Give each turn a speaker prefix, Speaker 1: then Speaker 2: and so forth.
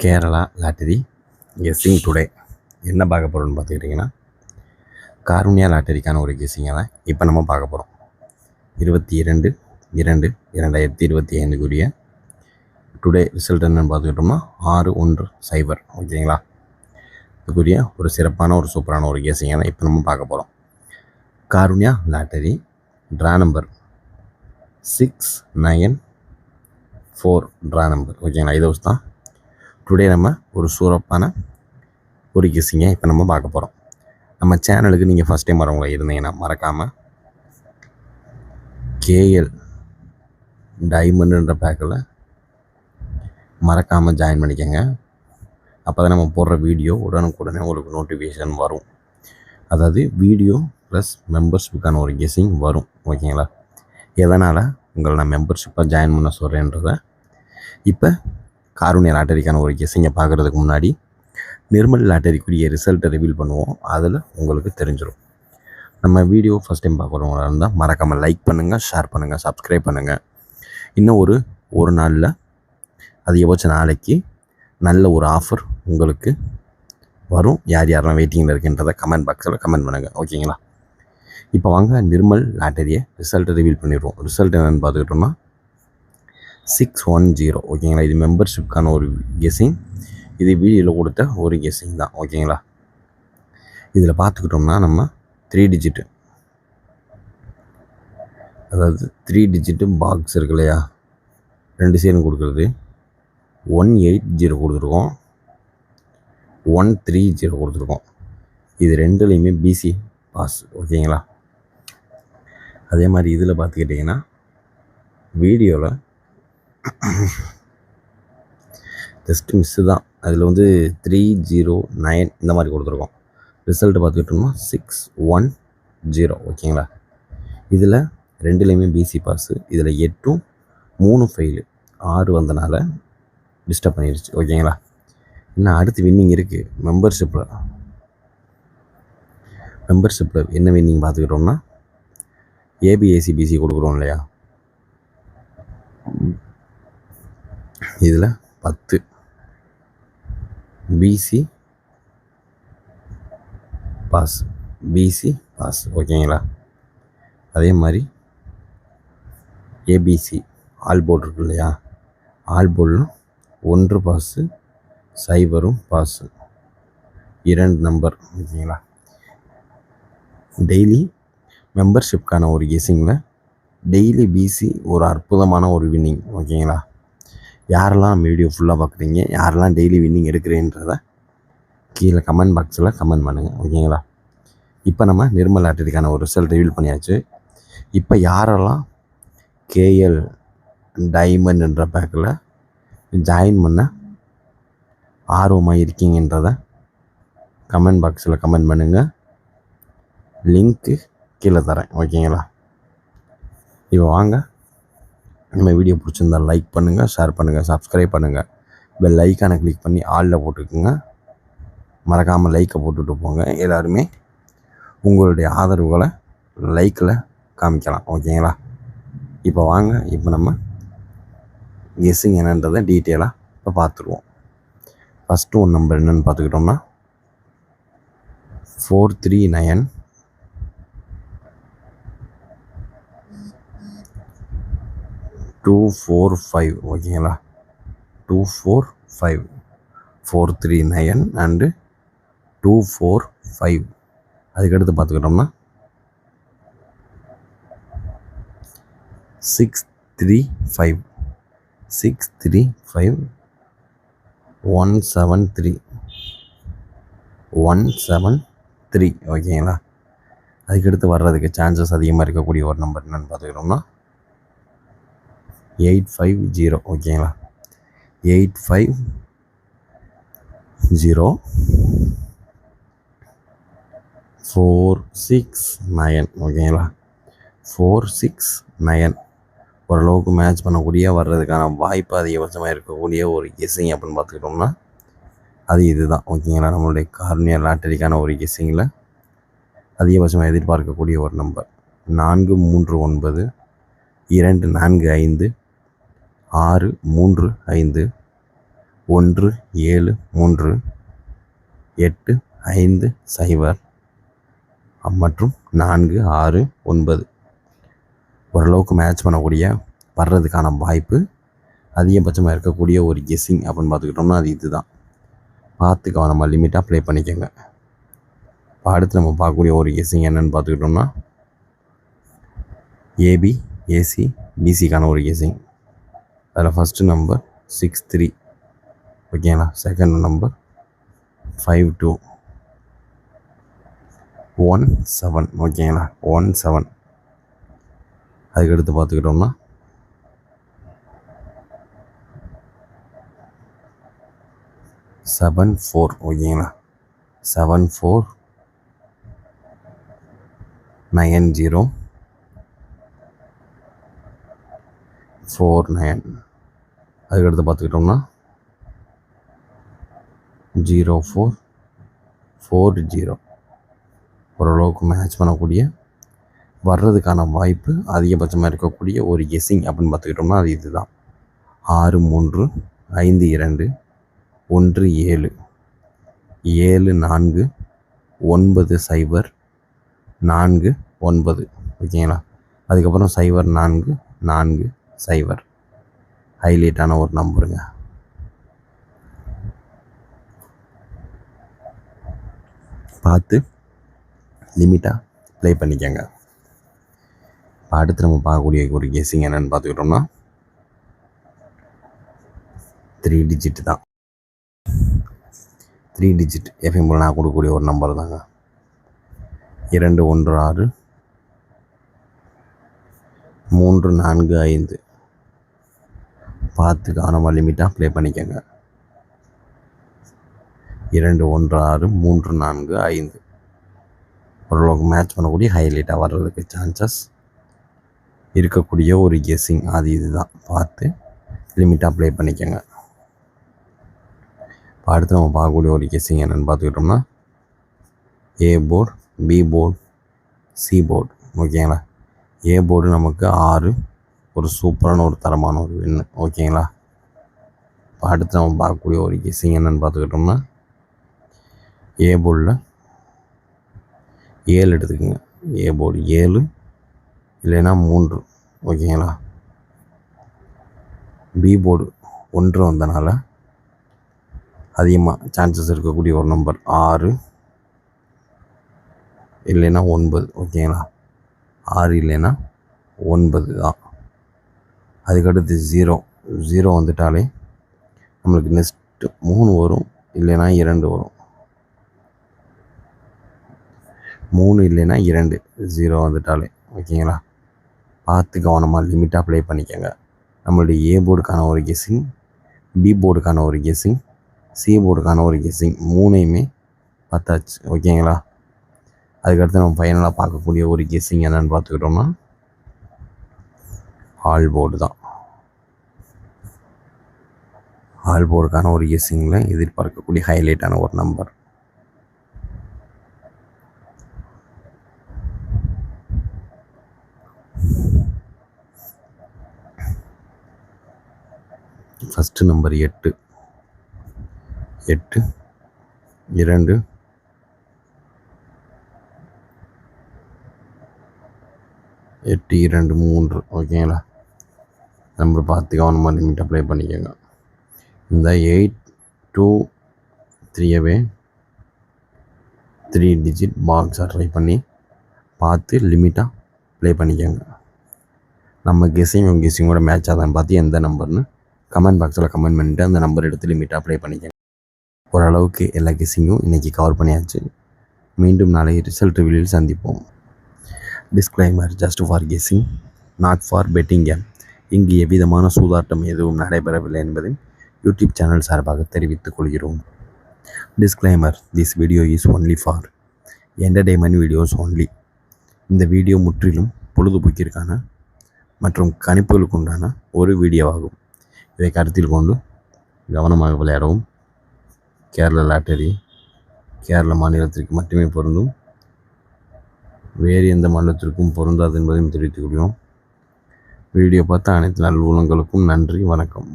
Speaker 1: Kerala lottery guessing today என்ன பார்க்க போகிறோம்னு பார்த்துக்கிட்டிங்கன்னா, காருண்யா லாட்டரிக்கான ஒரு கெஸ்ஸிங்கை தான் இப்போ நம்ம பார்க்க போகிறோம். 22/2/2025 டுடே ரிசல்ட் என்னென்னு பார்த்துக்கிட்டோம்னா 610. ஓகேங்களா? இதுக்குரிய ஒரு சிறப்பான ஒரு சூப்பரான ஒரு கெஸ்ஸிங்கை தான் இப்போ நம்ம பார்க்க போகிறோம். Karunya lottery draw number 694 draw number. ஓகேங்களா? இதை வச்சு தான் டுடே நம்ம ஒரு சூப்பரான ஒரு கெஸ்ஸிங்கை இப்போ நம்ம பார்க்க போகிறோம். நம்ம சேனலுக்கு நீங்கள் ஃபஸ்ட் டைம் வரவங்க இருந்தீங்கன்னா மறக்காமல் கேஎல் டைமண்டுன்ற பேக்கில் மறக்காமல் ஜாயின் பண்ணிக்கோங்க. அப்போ தான் நம்ம போடுற வீடியோ உடனுக்குடனே உங்களுக்கு நோட்டிஃபிகேஷன் வரும். அதாவது வீடியோ ப்ளஸ் மெம்பர்ஷிப்புக்கான ஒரு கெஸ்ஸிங் வரும். ஓகேங்களா? எதனால் உங்களை நான் மெம்பர்ஷிப்பாக ஜாயின் பண்ண சொல்கிறேன்றதை இப்போ காருண்யா லாட்டரிக்கான ஒரு கெஸ்ஸிங்கை பார்க்குறதுக்கு முன்னாடி நிர்மல் லாட்டரிக்குரிய ரிசல்ட்டை ரிவீல் பண்ணுவோம். அதில் உங்களுக்கு தெரிஞ்சிடும். நம்ம வீடியோ ஃபஸ்ட் டைம் பார்க்குறவங்களா இருந்தால் மறக்காமல் லைக் பண்ணுங்கள், ஷேர் பண்ணுங்கள், சப்ஸ்கிரைப் பண்ணுங்கள். இன்னும் ஒரு நாளில் அதிகபட்ச நாளைக்கு நல்ல ஒரு ஆஃபர் உங்களுக்கு வரும். யார் யாரெல்லாம் வெயிட்டிங்கில் இருக்குன்றதை கமெண்ட் பாக்ஸில் கமெண்ட் பண்ணுங்கள். ஓகேங்களா? இப்போ வாங்க நிர்மல் லாட்டரியை ரிசல்ட்டை ரிவீல் பண்ணிடுவோம். ரிசல்ட் என்னென்னு பார்த்துக்கிட்டோம்னா 610. ஓகேங்களா? இது மெம்பர்ஷிப்கான ஒரு கெஸ்ஸிங். இது வீடியோவில் கொடுத்த ஒரு கெஸ்ஸிங் தான். ஓகேங்களா? இதில் பார்த்துக்கிட்டோம்னா நம்ம 3 டிஜிட்டு, அதாவது 3 டிஜிட்டு பாக்ஸ் இருக்கு இல்லையா, 2 சைடும் கொடுக்குறது 180 கொடுத்துருக்கோம், 130 கொடுத்துருக்கோம். இது ரெண்டுலேயுமே பிசி பாஸ். ஓகேங்களா? அதே மாதிரி இதில் பார்த்துக்கிட்டிங்கன்னா வீடியோவில் ஜஸ்ட் மிஸ்ஸு தான். அதில் 309 இந்த மாதிரி கொடுத்துருக்கோம். ரிசல்ட்டு பார்த்துக்கிட்டோம்னா 610. ஓகேங்களா? இதில் ரெண்டுலேயுமே பிசி பாஸு. இதில் 8ம் 3 ஃபெயிலு, 6 வந்தனால டிஸ்டர்ப் பண்ணிடுச்சு. ஓகேங்களா? இன்னும் அடுத்து வின்னிங் இருக்குது. மெம்பர்ஷிப்பில் என்ன வின்னிங் பார்த்துக்கிட்டோம்னா ஏபிஏசிபிசி கொடுக்குறோம் இல்லையா, இதில் 10 பிசி பாஸ். ஓகேங்களா? அதே மாதிரி ஏபிசி ஆல் போர்டு இருக்கு இல்லையா, ஆல் போர்டில் 1 பாஸு, 0 பாஸு, 2 நம்பர். ஓகேங்களா? டெய்லி மெம்பர்ஷிப்கான ஒரு கெஸ்ஸிங்கில் டெய்லி பிசி ஒரு அற்புதமான ஒரு வின்னிங். ஓகேங்களா? யாரெல்லாம் வீடியோ ஃபுல்லாக பார்க்குறீங்க, யாரெல்லாம் டெய்லி வின்னிங் எடுக்கிறேன்றத கீழே கமெண்ட் பாக்ஸில் கமெண்ட் பண்ணுங்கள். ஓகேங்களா? இப்போ நம்ம நிர்மல் லாட்டரிக்கான ஒரு ரிசல்ட் ரிவீல் பண்ணியாச்சு. இப்போ யாரெல்லாம் கேஎல் டைமண்ட்ன்ற பேக்கில் ஜாயின் பண்ண ஆர்வமாக இருக்கீங்கன்றத கமெண்ட் பாக்ஸில் கமெண்ட் பண்ணுங்கள். லிங்க்கு கீழே தரேன். ஓகேங்களா? இப்போ வாங்க, நம்ம வீடியோ பிடிச்சிருந்தால் லைக் பண்ணுங்கள், ஷேர் பண்ணுங்கள், சப்ஸ்கிரைப் பண்ணுங்கள். பெல் ஐக்கானை கிளிக் பண்ணி ஆலில் போட்டுக்குங்க. மறக்காமல் லைக்கை போட்டுட்டு போங்க. எல்லாருமே உங்களுடைய ஆதரவுகளை லைக்கில் காமிக்கலாம். ஓகேங்களா? இப்போ வாங்க, இப்போ நம்ம கெஸ்ஸிங் என்னன்றதை டீட்டெயிலாக இப்போ பார்த்துருவோம். ஃபஸ்ட்டு ஒன் நம்பர் என்னென்னு பார்த்துக்கிட்டோம்னா 439 245. ஓகேங்களா? 245, 439 அண்டு 245. அதுக்கடுத்து பார்த்துக்கிட்டோம்னா 635, 173. ஓகேங்களா? அதுக்கடுத்து வர்றதுக்கு சான்சஸ் அதிகமாக இருக்கக்கூடிய ஒரு நம்பர் என்னென்னு பார்த்துக்கிட்டோம்னா 850. ஓகேங்களா? 850 469. ஓகேங்களா? 469 ஓரளவுக்கு மேட்ச் பண்ணக்கூடிய வர்றதுக்கான வாய்ப்பு அதிகபட்சமாக இருக்கக்கூடிய ஒரு கெஸ்ஸிங் அப்படின்னு பார்த்துக்கிட்டோம்னா அது இதுதான். ஓகேங்களா? நம்மளுடைய காருண்யா லாட்டரிக்கான ஒரு கெஸ்ஸிங்கில் அதிகபட்சமாக எதிர்பார்க்கக்கூடிய ஒரு நம்பர் 439 245 635 173850 மற்றும் 469. ஓரளவுக்கு மேட்ச் பண்ணக்கூடிய வர்றதுக்கான வாய்ப்பு அதிகபட்சமாக இருக்கக்கூடிய ஒரு கெஸ்ஸிங் அப்படின்னு பார்த்துக்கிட்டோம்னா அது இதுதான். பார்த்து கவனமாக லிமிட்டாக ப்ளே பண்ணிக்கோங்க. இப்போ அடுத்து நம்ம பார்க்கக்கூடிய ஒரு கெஸ்ஸிங் என்னென்னு பார்த்துக்கிட்டோம்னா ஏபி ஏசி பிசிக்கான ஒரு கெஸ்ஸிங். அதில் ஃபஸ்ட்டு நம்பர் 63, ஓகேங்களா. செகண்ட் நம்பர் 5217, ஓகேங்களா. 17. அதுக்கடுத்து பார்த்துக்கிட்டோம்னா 74, ஓகேங்களா. 749049. அதுக்கடுத்து பார்த்துக்கிட்டோம்னா 0440. ஓரளவுக்கு மேட்ச் பண்ணக்கூடிய வர்றதுக்கான வாய்ப்பு அதிகபட்சமாக இருக்கக்கூடிய ஒரு கெஸ்ஸிங் அப்படின்னு பார்த்துக்கிட்டோம்னா அது இதுதான். 635217 749049, ஓகேங்களா. அதுக்கப்புறம் 0440 ஹைலைட்டான ஒரு நம்பருங்க. பார்த்து லிமிட்டாக ப்ளே பண்ணிக்கோங்க. அடுத்து நம்ம பார்க்கக்கூடிய ஒரு கெஸ்ஸிங் என்னென்னு பார்த்துக்கிட்டோம்னா 3 டிஜிட் தான். 3 டிஜிட் எப்பயும் போல் நான் கொடுக்கக்கூடிய ஒரு நம்பர் தாங்க. 216345. பார்த்து கவனமாக லிமிட்டாக ப்ளே பண்ணிக்கோங்க. 216345 ஓரளவுக்கு மேட்ச் பண்ணக்கூடிய ஹைலைட்டாக வர்றதுக்கு சான்சஸ் இருக்கக்கூடிய ஒரு கெஸ்ஸிங் அது இதுதான். பார்த்து லிமிட்டாக ப்ளே பண்ணிக்கோங்க. இப்போ அடுத்து நம்ம பார்க்கக்கூடிய ஒரு கெஸ்ஸிங் என்னென்னு பார்த்துக்கிட்டோம்னா A board B board C board, ஓகேங்களா. ஏ போர்டு நமக்கு 6, ஒரு சூப்பரான ஒரு தரமான ஒரு வின்னு, ஓகேங்களா. இப்போ அடுத்து நம்ம பார்க்கக்கூடிய ஒரு கெஸ்ஸிங் என்னென்னு பார்த்துக்கிட்டோம்னா ஏ போர்டில் 7 எடுத்துக்கோங்க. ஏ போர்டு 7 இல்லைன்னா 3, ஓகேங்களா. பி போர்டு 1 வந்தனால அதிகமாக சான்சஸ் இருக்கக்கூடிய ஒரு நம்பர் 6 இல்லைன்னா 9, ஓகேங்களா. 6 இல்லைன்னா 9 தான். அதுக்கடுத்து 0 வந்துட்டாலே நம்மளுக்கு நெக்ஸ்ட்டு 3 வரும், இல்லைன்னா 2 வரும். 3 இல்லைன்னா 2, 0 வந்துட்டாலே, ஓகேங்களா. பார்த்து கவனமாக லிமிட்டாக ப்ளே பண்ணிக்கோங்க. நம்மளுடைய ஏ போர்டுக்கான ஒரு கெஸ்ஸிங், பி போர்டுக்கான ஒரு கெஸ்ஸிங், சி போர்டுக்கான ஒரு கெஸ்ஸிங் 3யுமே பார்த்தாச்சு, ஓகேங்களா. அதுக்கடுத்து நம்ம ஃபைனலாக பார்க்கக்கூடிய ஒரு கெஸ்ஸிங் என்னென்னு பார்த்துக்கிட்டோம்னா ஆல் போர்டு தான். ஆல் போர்டுக்கான ஒரு கெஸ்ஸிங்கில் எதிர்பார்க்கக்கூடிய ஹைலைட்டான ஒரு நம்பர். ஃபஸ்ட்டு நம்பர் 8 2 8 2 3, ஓகேங்களா. நம்பர் பார்த்து கவனமாக லிமிட்டாக ப்ளே பண்ணிக்கோங்க. இந்த 823 3 டிஜிட் பாக்ஸாக ட்ரை பண்ணி பார்த்து லிமிட்டாக ப்ளே பண்ணிக்கோங்க. நம்ம கெஸ்ஸிங்கோட மேட்ச் ஆதான்னு பார்த்து எந்த நம்பர்னு கமெண்ட் பாக்ஸில் கமெண்ட் பண்ணிவிட்டு அந்த நம்பர் எடுத்து லிமிட்டாக ப்ளே பண்ணிக்கோங்க. ஓரளவுக்கு எல்லா கெஸ்ஸிங்கும் இன்றைக்கி கவர் பண்ணியாச்சு. மீண்டும் நாளை ரிசல்ட் ரிவீலில் சந்திப்போம். Disclaimer: just for guessing, not for betting game. இங்கு எவ்விதமான சூதாட்டம் எதுவும் நடைபெறவில்லை என்பதை யூடியூப் சேனல் சார்பாக தெரிவித்துக் கொள்கிறோம். Disclaimer: this video is only for entertainment videos only. இந்த வீடியோ முற்றிலும் பொழுதுபோக்கிற்கான மற்றும் கணிப்புகளுக்கு உண்டான ஒரு வீடியோவாகும். இதை கருத்தில் கொண்டு கவனமாக விளையாடவும். கேரள லாட்டரி கேரள மாநிலத்திற்கு மட்டுமே பொருந்தும், வேறு எந்த மாநிலத்திற்கும் பொருந்தாது என்பதையும் தெரிவித்துக் கொள்கிறோம். வீடியோ பார்த்த அனைத்து நல்ல உள்ளங்களுக்கும் நன்றி, வணக்கம்.